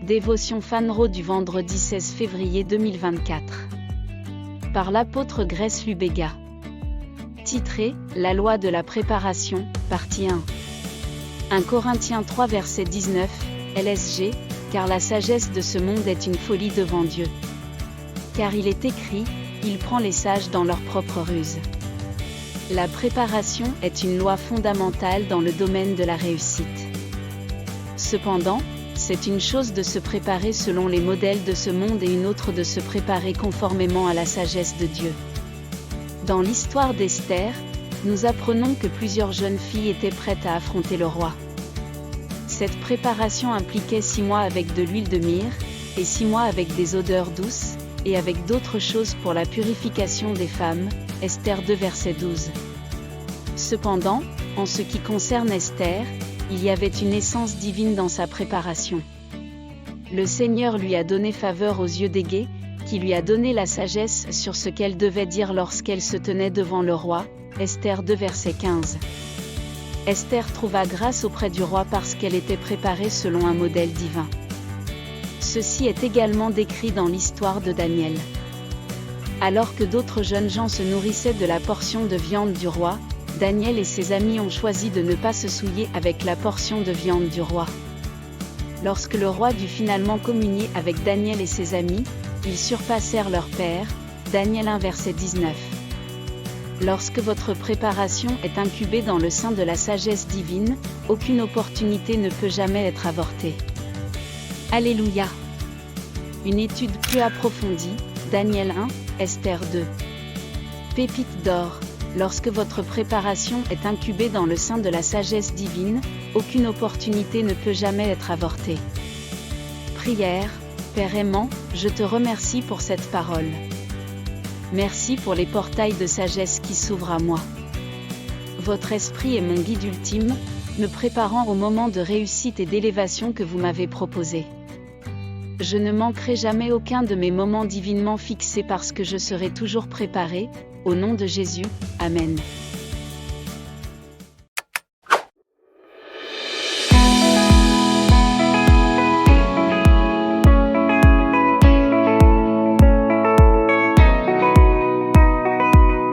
Dévotion Fanro du vendredi 16 février 2024. Par l'apôtre Grace Lubega. Titré « La loi de la préparation, partie 1 ». 1 Corinthiens 3 verset 19, LSG, car la sagesse de ce monde est une folie devant Dieu. Car il est écrit, il prend les sages dans leur propre ruse. La préparation est une loi fondamentale dans le domaine de la réussite. Cependant, c'est une chose de se préparer selon les modèles de ce monde et une autre de se préparer conformément à la sagesse de Dieu. Dans l'histoire d'Esther, nous apprenons que plusieurs jeunes filles étaient prêtes à affronter le roi. Cette préparation impliquait 6 mois avec de l'huile de myrrhe, et 6 mois avec des odeurs douces, et avec d'autres choses pour la purification des femmes, Esther 2 verset 12. Cependant, en ce qui concerne Esther, il y avait une essence divine dans sa préparation. Le Seigneur lui a donné faveur aux yeux d'Égée, qui lui a donné la sagesse sur ce qu'elle devait dire lorsqu'elle se tenait devant le roi, Esther 2 verset 15. Esther trouva grâce auprès du roi parce qu'elle était préparée selon un modèle divin. Ceci est également décrit dans l'histoire de Daniel. Alors que d'autres jeunes gens se nourrissaient de la portion de viande du roi, Daniel et ses amis ont choisi de ne pas se souiller avec la portion de viande du roi. Lorsque le roi dut finalement communier avec Daniel et ses amis, ils surpassèrent leur père, Daniel 1 verset 19. Lorsque votre préparation est incubée dans le sein de la sagesse divine, aucune opportunité ne peut jamais être avortée. Alléluia! Une étude plus approfondie, Daniel 1, Esther 2. Pépite d'or. Lorsque votre préparation est incubée dans le sein de la sagesse divine, aucune opportunité ne peut jamais être avortée. Prière. Père aimant, je te remercie pour cette parole. Merci pour les portails de sagesse qui s'ouvrent à moi. Votre esprit est mon guide ultime, me préparant au moment de réussite et d'élévation que vous m'avez proposé. Je ne manquerai jamais aucun de mes moments divinement fixés parce que je serai toujours préparé, au nom de Jésus, Amen.